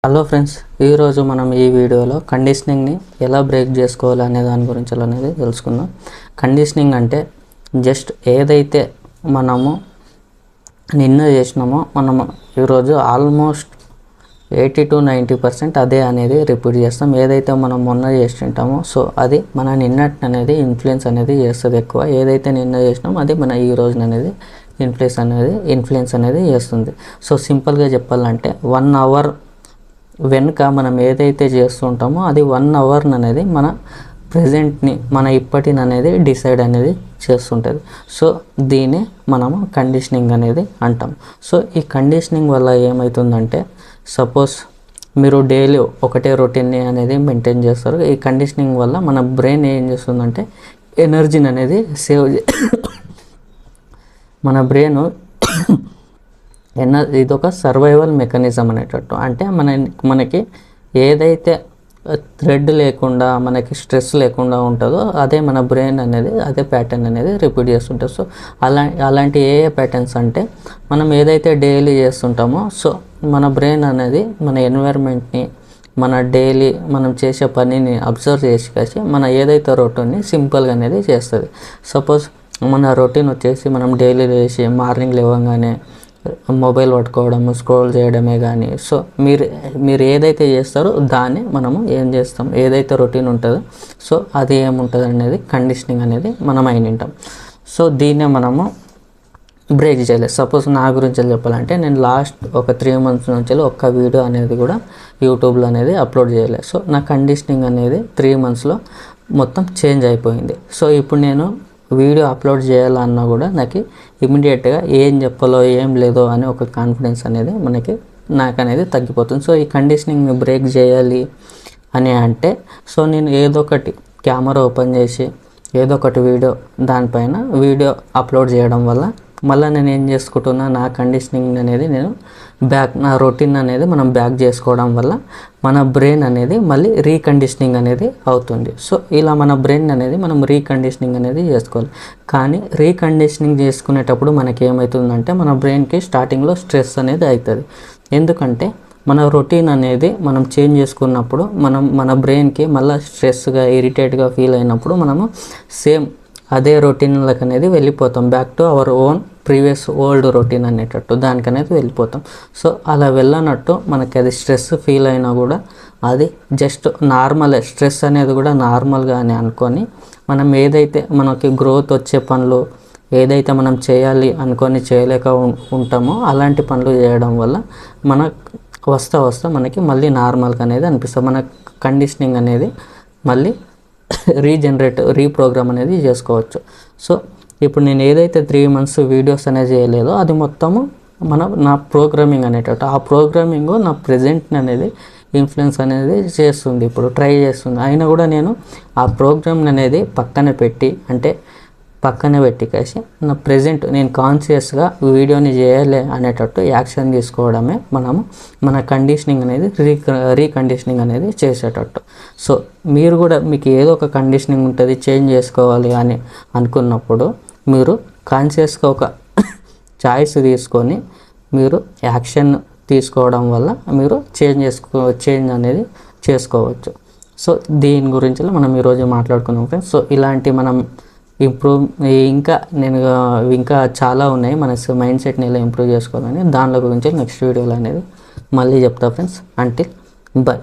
Hello friends, ఈరోజు మనం ఈ వీడియోలో కండిషనింగ్ని ఎలా బ్రేక్ చేసుకోవాలి అనే దాని గురించి అనేది తెలుసుకుందాం. కండిషనింగ్ అంటే జస్ట్ ఏదైతే మనము నిన్న చేసినామో మనము ఈరోజు ఆల్మోస్ట్ 80 to 90% అదే అనేది రిపీట్ చేస్తాం. ఏదైతే మనం మొన్న చేస్తుంటామో సో అది మన నిన్నటి అనేది ఇన్ఫ్లుయెన్స్ అనేది చేస్తుంది. ఎక్కువ ఏదైతే నిన్న చేసినామో అది మన ఈ రోజు అనేది ఇన్ఫ్లుయెన్స్ అనేది చేస్తుంది. సో సింపుల్గా చెప్పాలంటే 1 అవర్ వెనుక మనం ఏదైతే చేస్తుంటామో అది 1 అవర్ అనేది మన ప్రజెంట్ని మన ఇప్పటిని అనేది డిసైడ్ అనేది చేస్తుంటుంది. సో దీన్ని మనము కండిషనింగ్ అనేది అంటాం. సో ఈ కండిషనింగ్ వల్ల ఏమవుతుందంటే సపోజ్ మీరు డైలీ ఒకటే రొటీన్ని అనేది మెయింటైన్ చేస్తారు. ఈ కండిషనింగ్ వల్ల మన బ్రెయిన్ ఏం చేస్తుందంటే ఎనర్జీని అనేది మన బ్రెయిన్ ఇదొక సర్వైవల్ మెకానిజం అనేటట్టు. అంటే మనకి ఏదైతే థ్రెడ్ లేకుండా మనకి స్ట్రెస్ లేకుండా ఉంటుందో అదే మన బ్రెయిన్ అనేది అదే ప్యాటర్న్ అనేది రిపీట్ చేస్తుంటుంది. సో అలాంటి ఏ ప్యాటర్న్స్ అంటే మనం ఏదైతే డైలీ చేస్తుంటామో సో మన బ్రెయిన్ అనేది మన ఎన్వైర్న్మెంట్ని మన డైలీ మనం చేసే పనిని అబ్జర్వ్ చేసి మన ఏదైతే రొటీన్ని సింపుల్గా అనేది చేస్తుంది. సపోజ్ మన రొటీన్ వచ్చేసి మనం డైలీ లేచి మార్నింగ్ లేవగానే మొబైల్ పట్టుకోవడం స్క్రోల్ చేయడమే కానీ సో మీరు ఏదైతే చేస్తారో దాన్ని మనము ఏం చేస్తాం, ఏదైతే రొటీన్ ఉంటుందో సో అది ఏముంటుంది అనేది కండిషనింగ్ అనేది మనం అయినింటాం. సో దీన్నే మనము బ్రేక్ చేయలేదు. సపోజ్ నా గురించి చెప్పాలంటే నేను లాస్ట్ ఒక 3 months నుంచి ఒక్క వీడియో అనేది కూడా యూట్యూబ్లో అనేది అప్లోడ్ చేయలేదు. సో నా కండిషనింగ్ అనేది 3 monthsలో మొత్తం చేంజ్ అయిపోయింది. సో ఇప్పుడు నేను వీడియో అప్లోడ్ చేయాలన్నా కూడా నాకు ఇమీడియట్గా ఏం చెప్పాలో ఏం లేదో అని ఒక కాన్ఫిడెన్స్ అనేది నాకు అనేది తగ్గిపోతుంది. సో ఈ కండిషనింగ్ని బ్రేక్ చేయాలి అని అంటే సో నేను ఏదో ఒకటి కెమెరా ఓపెన్ చేసి ఏదో ఒకటి దానిపైన వీడియో అప్లోడ్ చేయడం వల్ల మళ్ళీ నేను ఏం చేసుకుంటున్నా నా కండిషనింగ్ అనేది నా రొటీన్ అనేది మనం బ్యాక్ చేసుకోవడం వల్ల మన బ్రెయిన్ అనేది మళ్ళీ రీకండిషనింగ్ అనేది అవుతుంది. సో ఇలా మన బ్రెయిన్ అనేది మనం రీకండిషనింగ్ అనేది చేసుకోవాలి. కానీ రీకండిషనింగ్ చేసుకునేటప్పుడు మనకి ఏమవుతుందంటే మన బ్రెయిన్కి స్టార్టింగ్లో స్ట్రెస్ అనేది అవుతుంది. ఎందుకంటే మన రొటీన్ అనేది మనం చేంజ్ చేసుకున్నప్పుడు మన బ్రెయిన్కి మళ్ళీ స్ట్రెస్గా ఇరిటేట్గా ఫీల్ అయినప్పుడు మనము సేమ్ అదే రొటీన్లకు అనేది వెళ్ళిపోతాం. Back to our own previous old routine అనేటట్టు దానికి అనేది వెళ్ళిపోతాం. సో అలా వెళ్ళనట్టు మనకి అది స్ట్రెస్ ఫీల్ అయినా కూడా అది జస్ట్ నార్మల్ స్ట్రెస్ అనేది కూడా నార్మల్గా అని అనుకొని మనం ఏదైతే మనకి గ్రోత్ వచ్చే పనులు ఏదైతే మనం చేయాలి అనుకొని చేయలేక ఉంటామో అలాంటి పనులు చేయడం వల్ల వస్తా మనకి మళ్ళీ నార్మల్గా అనేది అనిపిస్తుంది. మన కండిషనింగ్ అనేది మళ్ళీ రీప్రోగ్రామ్ అనేది చేసుకోవచ్చు. సో ఇప్పుడు నేను ఏదైతే 3 months వీడియోస్ అనేది చేయలేదో అది మొత్తము నా ప్రోగ్రామింగ్ అనేటట్టు ఆ ప్రోగ్రామింగ్ నా ప్రెజెంట్ని అనేది ఇన్ఫ్లుయెన్స్ అనేది చేస్తుంది, ఇప్పుడు ట్రై చేస్తుంది. అయినా కూడా నేను ఆ ప్రోగ్రామ్ని అనేది పక్కన పెట్టి నా ప్రెజెంట్ నేను కాన్షియస్గా వీడియోని చేయాలి అనేటట్టు యాక్షన్ తీసుకోవడమే మన కండిషనింగ్ అనేది రీకండిషనింగ్ అనేది చేసేటట్టు. సో మీరు కూడా మీకు ఏదో ఒక కండిషనింగ్ ఉంటుంది చేంజ్ చేసుకోవాలి అని అనుకున్నప్పుడు మీరు కాన్షియస్గా ఒక చాయిస్ తీసుకొని మీరు యాక్షన్ తీసుకోవడం వల్ల మీరు చేంజ్ అనేది చేసుకోవచ్చు. సో దీని గురించి మనం ఈరోజు మాట్లాడుకున్నాం ఫ్రెండ్స్. సో ఇలాంటి మనం ఇంకా చాలా ఉన్నాయి మన మైండ్ సెట్ని ఎలా ఇంప్రూవ్ చేసుకోవాలని. దానిలో గురించి నెక్స్ట్ వీడియోలో అనేది మళ్ళీ చెప్తా ఫ్రెండ్స్. Until by.